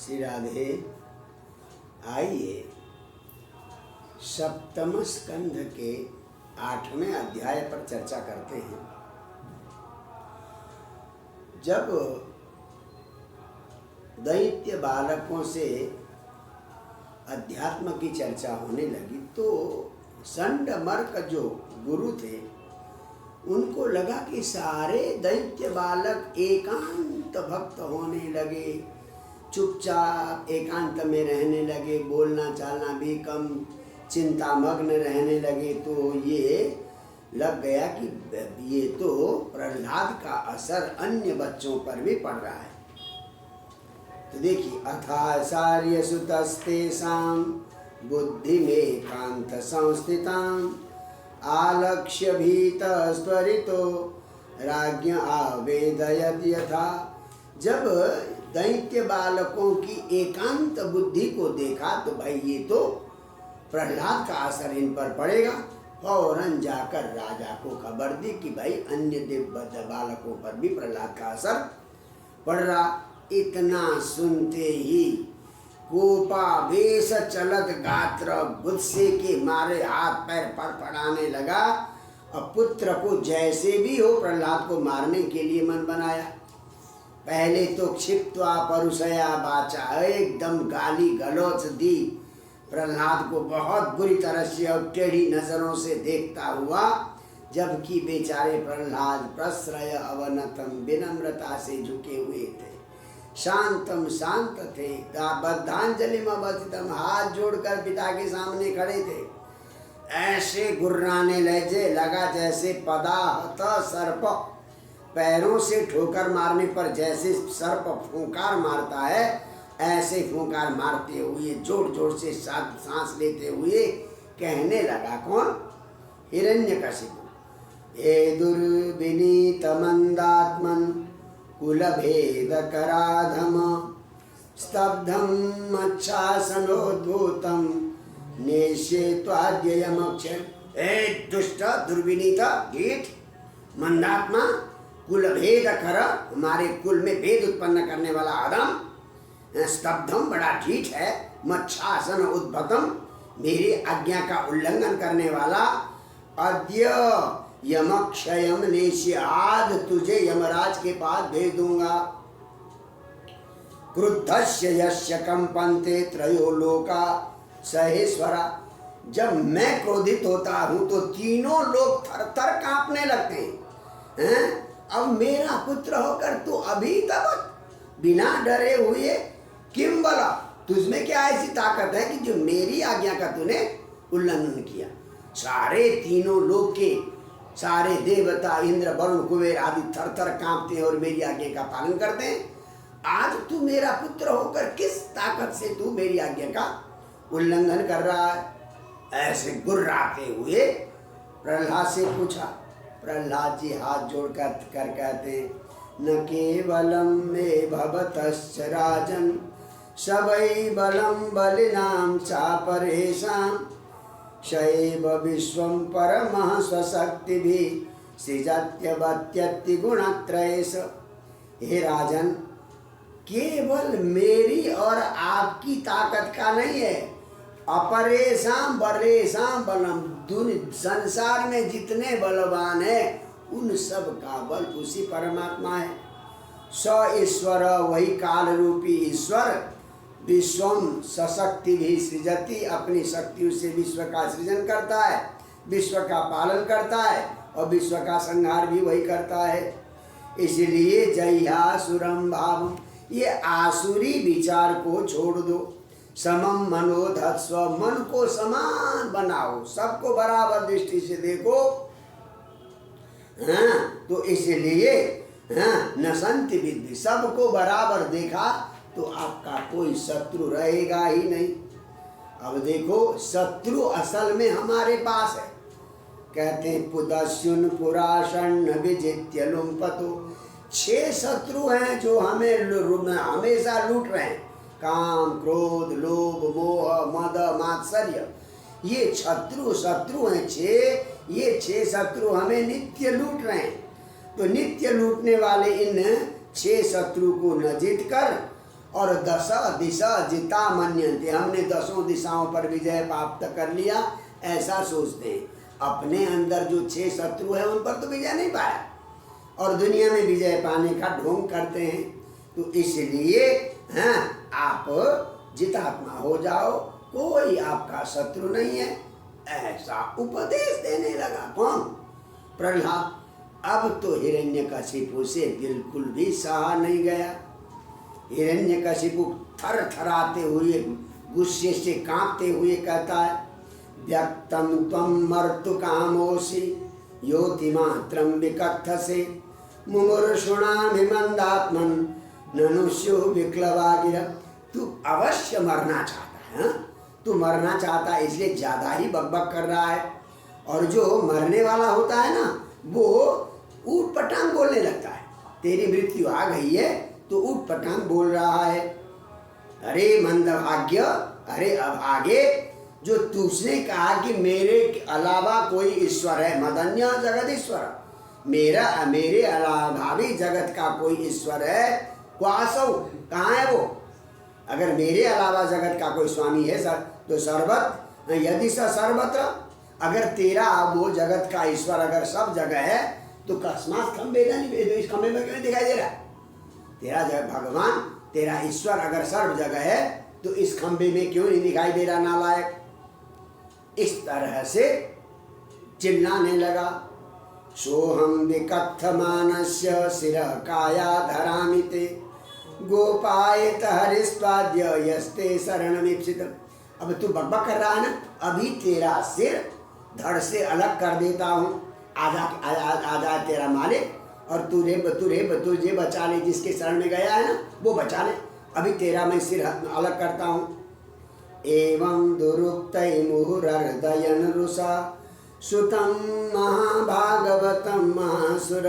श्री राधे। आइए सप्तम स्कंध के 8वें अध्याय पर चर्चा करते हैं। जब दैत्य बालकों से अध्यात्म की चर्चा होने लगी तो संडमर्क जो गुरु थे उनको लगा कि सारे दैत्य बालक एकांत भक्त होने लगे, चुपचाप एकांत में रहने लगे, बोलना चालना भी कम, चिंतामग्न रहने लगे। तो ये लग गया कि ये तो प्रहलाद का असर अन्य बच्चों पर भी पड़ रहा है। तो देखिए, अथाचार्य सुतस्तेषां बुद्धि में कांत संस्थितां आलक्ष्य भीत स्वरितो राज्ञ आवेदयत यथा। जब दैत्य बालकों की एकांत बुद्धि को देखा तो भाई ये तो प्रहलाद का असर इन पर पड़ेगा। फौरन जाकर राजा को खबर दी कि भाई अन्य दिव्य बालकों पर भी प्रहलाद का असर पड़ रहा। इतना सुनते ही कोपावेश चलत गात्र, गुस्से के मारे हाथ पैर फड़फड़ाने लगा। अब पुत्र को जैसे भी हो प्रहलाद को मारने के लिए मन बनाया। पहले तो क्षिप्त्वा परुषया वाचा, एकदम गाली गलौच दी प्रहलाद को, बहुत बुरी तरह से और टेढ़ी नजरों से देखता हुआ। जबकि बेचारे प्रहलाद प्रश्रय अवनतम, विनम्रता से झुके हुए थे, शांतम शांत थे, बद्धांजलिम अवस्थितम, हाथ जोड़कर पिता के सामने खड़े थे। ऐसे गुर्राने लगा जैसे पदाहत सर्प, पैरों से ठोकर मारने पर जैसे सर्प फूंकार मारता है, ऐसे फूंकार मारते हुए जोर जोर से सांस लेते हुए कहने लगा। कौन? हिरण्यकशिपु। हे दुर्विनीत मंदात्मन कुलभेद कराधम स्तब्धम मच्छासनोद्भूतम नेष्ये त्वाद्ययमक्षय। हे दुष्ट दुर्विनीत ढीठ मंदात्मा, कुलभेद कर, हमारे कुल में भेद उत्पन्न करने वाला आदम। स्तब्धम, बड़ा ढीठ है, मच्छासन उद्भतम, मेरी आज्ञा का उल्लंघन करने वाला। अद्य यमक्षयम नेष्य, आज तुझे यमराज के पास भेज दूंगा। क्रुद्धस्य यस्य कंपन्ते त्रयो लोका सहेश्वरा। जब मैं क्रोधित होता हूं तो तीनों लोग थर थर कांपने लगते हैं। अब मेरा पुत्र होकर तू अभी तक बिना डरे हुए, किम बला, तुझमें क्या ऐसी ताकत है कि जो मेरी आज्ञा का तूने उल्लंघन किया। सारे तीनों लोग के सारे देवता, इंद्र, वरुण, कुबेर आदि थर थर कांपते हैं और मेरी आज्ञा का पालन करते हैं। आज तू मेरा पुत्र होकर किस ताकत से तू मेरी आज्ञा का उल्लंघन कर रहा है? ऐसे गुर्राते हुए प्रहलाद से पूछा। प्रहलाद जी हाथ जोड़कर कहते, न केवलम मे भवतश्च राजन सवै बलम बलिनाम चापरेषां शैव विश्वं परमः स्वशक्तिभिः सृजत्यवत्यत्ति गुणत्रयेष। हे राजन, केवल मेरी और आपकी ताकत का नहीं है, अपरेषां बलेषां बलम, संसार में जितने बलवान है उन सब का बल उसी परमात्मा है। स ईश्वर, वही काल रूपी ईश्वर, विश्वम सशक्ति भी सृजति, अपनी शक्तियों से विश्व का सृजन करता है, विश्व का पालन करता है और विश्व का संहार भी वही करता है। इसलिए जय्यासुरम भाव, ये आसुरी विचार को छोड़ दो। समम मनोधत्स्व, मन को समान बनाओ, सबको बराबर दृष्टि से देखो। हाँ, तो इसलिए न संति विद्धि, सबको बराबर देखा तो आपका कोई शत्रु रहेगा ही नहीं। अब देखो, शत्रु असल में हमारे पास है। कहते हैं पुदस्युन पुराशन्न विजित्य लुम्पतो, 6 शत्रु हैं जो हमें हमेशा लूट रहे हैं। काम, क्रोध, लोभ, मोह, मद, मात्सर्य, ये शत्रु हैं 6। ये 6 शत्रु हमें नित्य लूट रहे हैं। तो नित्य लूटने वाले इन 6 शत्रु को न जीत कर और दश दिशा जिता मन्यन्ते, हमने 10 दिशाओं पर विजय प्राप्त कर लिया, ऐसा सोचते हैं। अपने अंदर जो 6 शत्रु है उन पर तो विजय नहीं पाया और दुनिया में विजय पाने का ढोंग करते हैं। तो इसलिए आप जितात्मा हो जाओ, कोई आपका शत्रु नहीं है, ऐसा उपदेश देने लगा। कौन? प्रहलाद। अब तो हिरण्यकशिपु से बिल्कुल भी सहा नहीं गया। हिरण्यकशिपु थर थराते हुए, गुस्से से कांपते हुए कहता है, व्यक्तम त्वं मर्तु कामोसि योतिमात्रं विकथसे मुमुर्षूणां मंदात्मन ननुष्यो विक्लवागिर। तू अवश्य मरना चाहता है, तू मरना चाहता है, इसलिए ज्यादा ही बकबक कर रहा है। और जो मरने वाला होता है ना, वो ऊट पटांग बोलने लगता है। तेरी मृत्यु आ गई है तो ऊट पटांग बोल रहा है। अरे मंदभाग्य, अरे अभागे, जो तुझने कहा कि मेरे अलावा कोई ईश्वर है, मदन्य जगदीश्वर, मेरे अलावा भी जगत का कोई ईश्वर है, क्वासौ, कहाँ है वो? अगर मेरे अलावा जगत का कोई स्वामी है सर तो सर्वत्र, यदि स सर्वत्र, अगर तेरा वो जगत का ईश्वर अगर सब जगह है तो कस्मात खंबे नहीं, इस खंबे में क्यों नहीं दिखाई दे रहा? तेरा भगवान, तेरा ईश्वर अगर सर्व जगह है तो इस खंबे में क्यों नहीं दिखाई दे रहा नालायक? इस तरह से चिल्लाने लगा। सोहम विकथमानस्य शिरः काया धरामि ते गोपायत हरिस्वाद्य यस्ते शरणमीप्सित। अब तू बकबक कर रहा है ना, अभी तेरा सिर धड़ से अलग कर देता हूँ, आजा तेरा मालिक, और तुझे बचा ले, जिसके शरण में गया है ना वो बचा ले, अभी तेरा मैं सिर अलग करता हूँ। एवं दुरुक्तै मुहुरर्दयन् रुषा सुतं महाभागवतं महासुर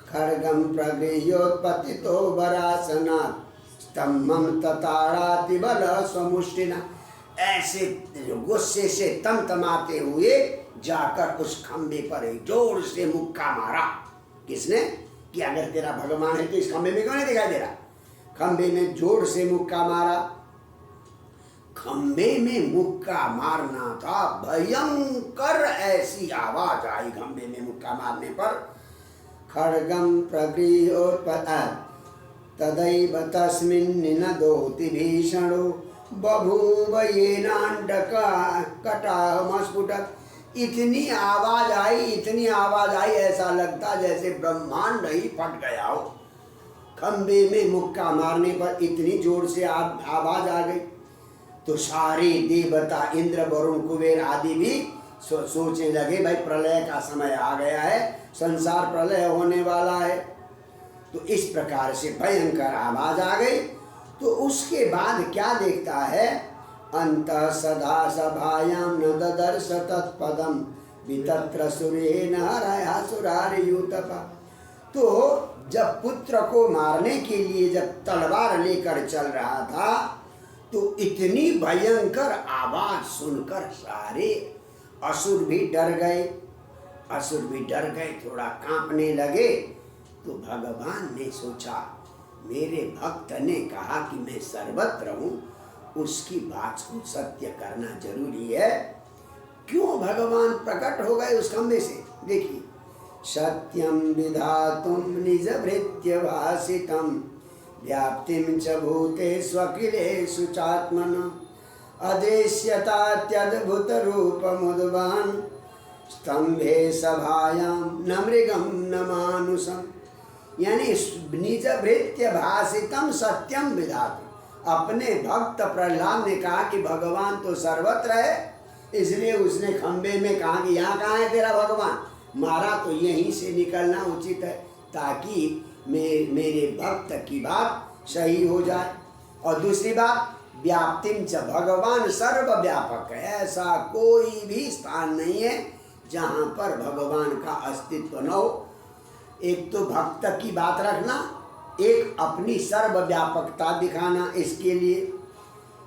खड्गं प्रगृह्योत्पतितो वरासनात् स्तम्भं तताड़ाति बल स्वमुष्टिना। ऐसे गुस्से से तमतमाते हुए जाकर उस खंबे पर एक जोर से मुक्का मारा। किसने? कि अगर तेरा भगवान है तो इस खंबे में क्यों नहीं दिखाई दे रहा? खंबे में जोर से मुक्का मारा। खंबे में मुक्का मारना था, भयंकर ऐसी आवाज आई खंबे में मुक्का मारने पर। खड्गं प्रगृह्योत्पतितो तदैव तस्मिन् निनदोति भीषणो बभूव येनांडकटाहमस्फुटत्। इतनी आवाज आई, ऐसा लगता जैसे ब्रह्मांड ही फट गया हो। खंबे में मुक्का मारने पर इतनी जोर से आवाज आ गई तो सारे देवता, इंद्र, वरुण, कुबेर आदि भी सोचने लगे, भाई प्रलय का समय आ गया है, संसार प्रलय होने वाला है। तो इस प्रकार से भयंकर आवाज आ गई। तो उसके बाद क्या देखता है? अंतः सदा सभायां न ददर्श तत्पदम वितत्र सुरेण हरया सुरार्युतपा। तो जब पुत्र को मारने के लिए जब तलवार लेकर चल रहा था तो इतनी भयंकर आवाज सुनकर सारे असुर भी डर गए, थोड़ा कांपने लगे। तो भगवान ने सोचा, मेरे भक्त ने कहा कि मैं सर्वत्र हूँ, उसकी बात को सत्य करना जरूरी है। क्यों भगवान प्रकट हो गए उस खंबे से? देखिए, सत्यम विधातुम निज भृत्य भासितम व्याप्तिम च भूतेषु अखिलेषु चात्मन अदृश्यतात्यद्भुत रूपमुद्भान् स्तंभे सभायां न मृगं न मानुषम्। यानी निज भृत्य भासितम सत्यम विधातुम। अपने भक्त प्रहलाद ने कहा कि भगवान तो सर्वत्र है, इसलिए उसने खंबे में कहा कि यहाँ कहाँ है तेरा भगवान? मारा तो यहीं से निकलना उचित है, ताकि मेरे भक्त की बात सही हो जाए। और दूसरी बात, व्याप्तिम च, भगवान सर्वव्यापक है, ऐसा कोई भी स्थान नहीं है जहाँ पर भगवान का अस्तित्व न हो। एक तो भक्त की बात रखना, एक अपनी सर्वव्यापकता दिखाना। इसके लिए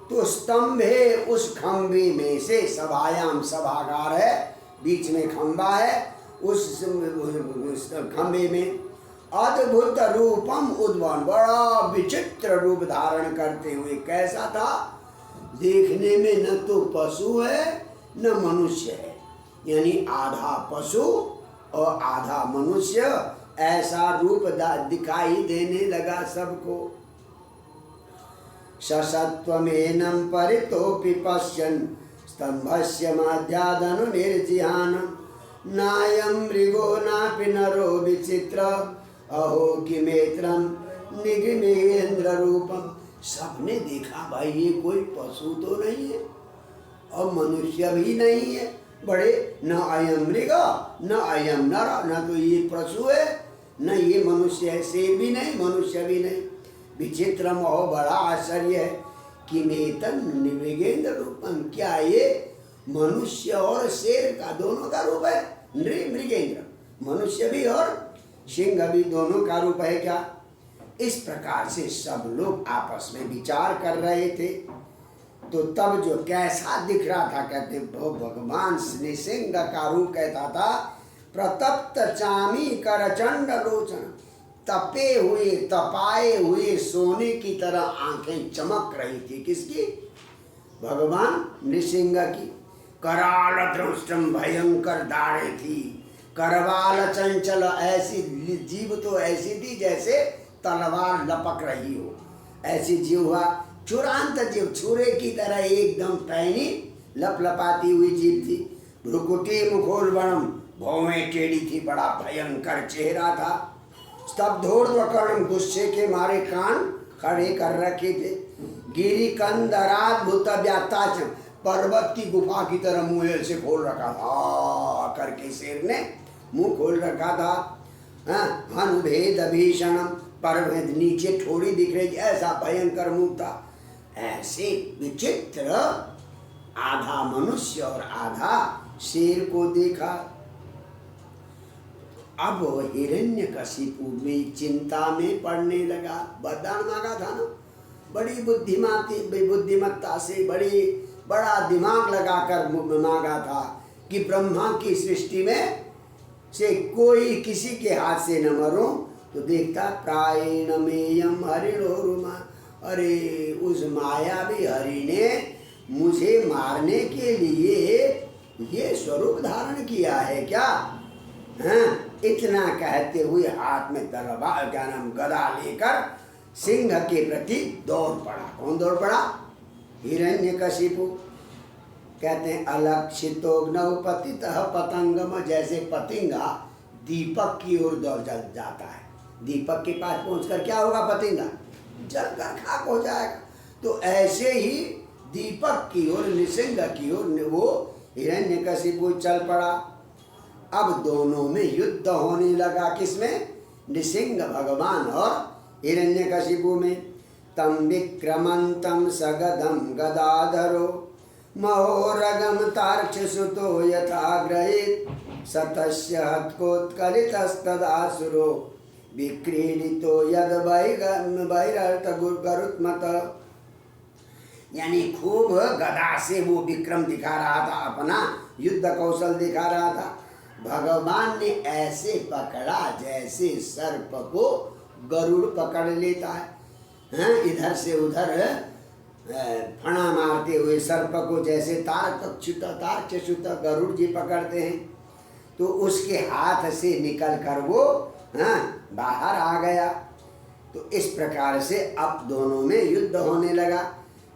तो स्तंभे, उस खंबे में से, सभायाम सभागार है, बीच में खंबा है, उस खंबे में अद्भुत रूपम उद्भवन, बड़ा विचित्र रूप धारण करते हुए। कैसा था? देखने में न तो पशु है न मनुष्य है, यानी आधा पशु और आधा मनुष्य, ऐसा रूप दिखाई देने लगा सबको। ससत्वमेनं परितोऽपि पश्यन् स्तंभस्य मध्यादनु निर्जिहानम्, नायं मृगो नापि नरो विचित्र, अहो किमेत्रं निगमेन्द्र रूपम। सबने देखा भाई ये कोई पशु तो नहीं है और मनुष्य भी नहीं है, बड़े न अयम मृग न अयम नर, न तो ये पशु है न ये मनुष्य है, शेर भी नहीं मनुष्य भी नहीं। विचित्रम और बड़ा आश्चर्य है कि नेतन मृगेंद्र रूपम, क्या ये मनुष्य और शेर का दोनों का रूप है? मृगेंद्र, मनुष्य भी और सिंह भी दोनों का रूप है क्या? इस प्रकार से सब लोग आपस में विचार कर रहे थे। तो तब जो कैसा दिख रहा था, कहते भगवान नृसिंह का रूप कहता था प्रतप्त चामी करचंड लोचन, तपे हुए तपाए हुए सोने की तरह आंखें चमक रही थी। किसकी? भगवान नृसिंह की। कराल दृष्टम, भयंकर दाढ़े थी। करवाल चंचल, ऐसी जीव तो ऐसी थी जैसे तलवार लपक रही हो, ऐसी जीव हुआ। चुरांत जीव, छुरे की तरह एकदम पैनी लपलपाती हुई जीव थी। भ्रुकुटी मुखोर्वणम, भौवें टेढ़ी थी, बड़ा भयंकर चेहरा था। स्तब्धोर्ध्वकर्णम, गुस्से के मारे कान खड़े कर रखे थे। गिरी कंदराद्भुत व्याताच, पर्वत की गुफा की तरह मुंह ऐसे खोल रखा था करके शेर ने मुंह खोल रखा था। अनुभेद भीषणम, पर्वत नीचे थोड़ी दिख रही, ऐसा भयंकर मुंह था। ऐसे विचित्र आधा मनुष्य और आधा शेर को देखा। अब हिरण्यकशिपु में चिंता में पड़ने लगा। वरदान मांगा था ना, बड़ी बुद्धिमत्ता से बड़ा दिमाग लगाकर मांगा था कि ब्रह्मा की सृष्टि में से कोई किसी के हाथ से न मरो। तो देखता प्रायेण मेयम हरिणोरुमा, अरे उस मायावी हरि ने मुझे मारने के लिए ये स्वरूप धारण किया है क्या? हाँ, इतना कहते हुए हाथ में तलवार क्या नाम गदा लेकर सिंह के प्रति दौड़ पड़ा। कौन दौड़ पड़ा? हिरण्यकशिपु। कहते हैं अलक्षितोग्नौ पतितः पतंगम, जैसे पतिंगा दीपक की ओर दौड़ जाता है। दीपक के पास पहुंचकर क्या होगा? पतिंगा जलकर खाक हो जाएगा। तो ऐसे ही दीपक की ओर, नृसिंह की ओर वो हिरण्यकशिपु चल पड़ा। अब दोनों में युद्ध होने लगा। किसमें? नृसिंह भगवान और हिरण्यकशिपु में। तम विक्रमंतम सगदम गदाधरो महोरगम तार्क्षसुतो यथाग्रहीत सतस्य हत्कोत्कलितस्तदासुरो विक्रीडितो यद बहिरर्थ गरुत्मत। यानी खूब गदा से वो विक्रम दिखा रहा था, अपना युद्ध कौशल दिखा रहा था। भगवान ने ऐसे पकड़ा जैसे सर्प को गरुड़ पकड़ लेता है। इधर से उधर फणा मारते हुए सर्प को जैसे तारकच्युत गरुड़ जी पकड़ते हैं, तो उसके हाथ से निकल कर वो बाहर आ गया। तो इस प्रकार से अब दोनों में युद्ध होने लगा।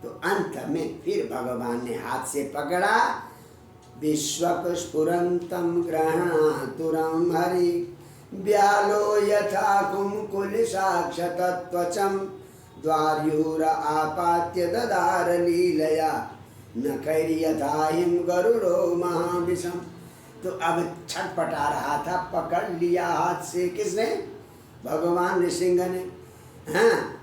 तो अंत में फिर भगवान ने हाथ से पकड़ा। विश्वक स्फुरंतम ग्रहणातुरम हरि व्यालो यथा कुंकुल साक्षतत्वचम द्वार्यूर आपात्य ददार लीलया नखैर्यथा हिम गरुड़ो महाविषम। तो अब छटपटा रहा था, पकड़ लिया हाथ से। किसने? भगवान नृसिंह ने।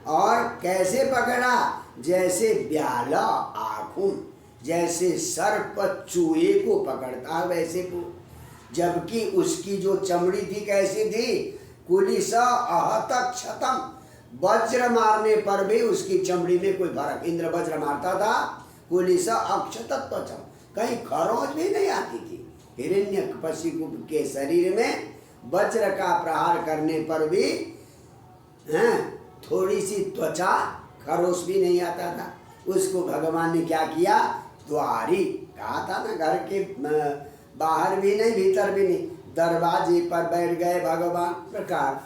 और कैसे पकड़ा? जैसे ब्याला आँखों, जैसे सर्प चूहे को पकड़ता है वैसे को। जबकि उसकी जो चमड़ी थी कैसी थी? कुलिसा आहत क्षतम, वज्र मारने पर भी उसकी चमड़ी में कोई फर्क। इंद्र वज्र मारता था, कुलिसा अक्षतत्वचम, कहीं खरोंच भी नहीं आती थी। हिरण्यकशिपु के शरीर में वज्र का प्रहार करने पर भी थोड़ी सी त्वचा खरोश भी नहीं आता था। उसको भगवान ने क्या किया, द्वारी कहा था ना, घर के बाहर भी नहीं भीतर भी नहीं, दरवाजे पर बैठ गए भगवान। प्रकार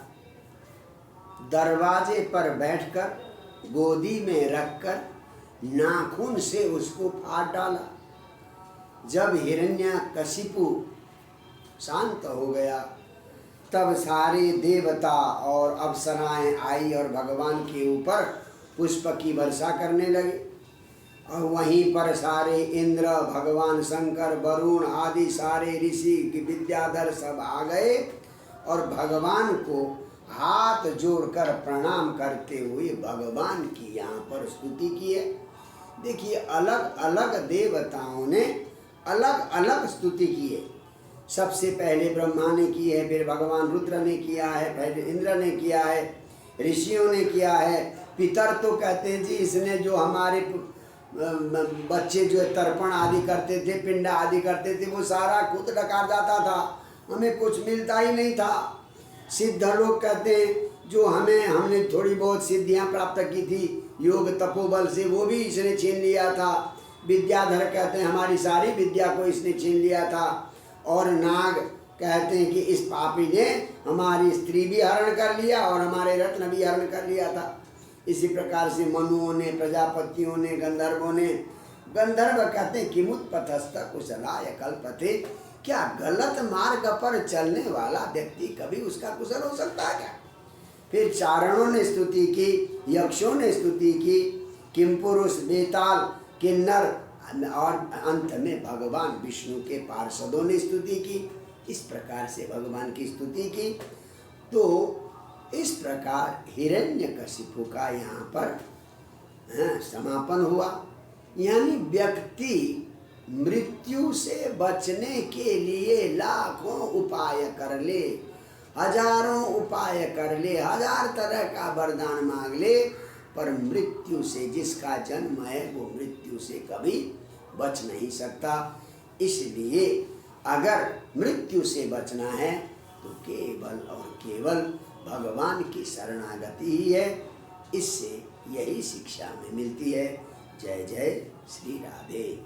दरवाजे पर बैठकर गोदी में रखकर नाखून से उसको फाड़ डाला। जब हिरण्यकशिपु शांत हो गया तब सारे देवता और अप्सराएं आई और भगवान के ऊपर पुष्प की वर्षा करने लगे। और वहीं पर सारे इंद्र, भगवान शंकर, वरुण आदि सारे ऋषि विद्याधर सब आ गए और भगवान को हाथ जोड़कर प्रणाम करते हुए भगवान की यहाँ पर स्तुति की है। देखिए, अलग अलग देवताओं ने अलग अलग स्तुति की है। सबसे पहले ब्रह्मा ने की है, फिर भगवान रुद्र ने किया है, फिर इंद्र ने किया है, ऋषियों ने किया है। पितर तो कहते हैं जी, इसने जो हमारे बच्चे जो तर्पण आदि करते थे, पिंड आदि करते थे, वो सारा खुद डकार जाता था, हमें कुछ मिलता ही नहीं था। सिद्ध लोग कहते हैं जो हमने थोड़ी बहुत सिद्धियां प्राप्त की थी योग तपोबल से, वो भी इसने छीन लिया था। विद्याधर कहते हैं हमारी सारी विद्या को इसने छीन लिया था। और नाग कहते हैं कि इस पापी ने हमारी स्त्री भी हरण कर लिया और हमारे रत्न भी हरण कर लिया था। इसी प्रकार से मनुओं ने, प्रजापतियों ने, गंधर्वों ने, गंधर्व कहते हैं किमुत्पतस्थ कुशलाय कल्पते, क्या गलत मार्ग पर चलने वाला व्यक्ति कभी उसका कुशल हो सकता है क्या। फिर चारणों ने स्तुति की, यक्षों ने स्तुति की, किमपुरुष, बेताल, किन्नर और अंत में भगवान विष्णु के पार्षदों ने स्तुति की। इस प्रकार से भगवान की स्तुति की। तो इस प्रकार हिरण्यकशिपु का यहाँ पर समापन हुआ। यानी व्यक्ति मृत्यु से बचने के लिए लाखों उपाय कर ले, हजारों उपाय कर ले, हजार तरह का वरदान मांग ले, पर मृत्यु से जिसका जन्म है वो मृत्यु से कभी बच नहीं सकता। इसलिए अगर मृत्यु से बचना है तो केवल और केवल भगवान की शरणागति ही है। इससे यही शिक्षा में मिलती है। जय जय श्री राधे।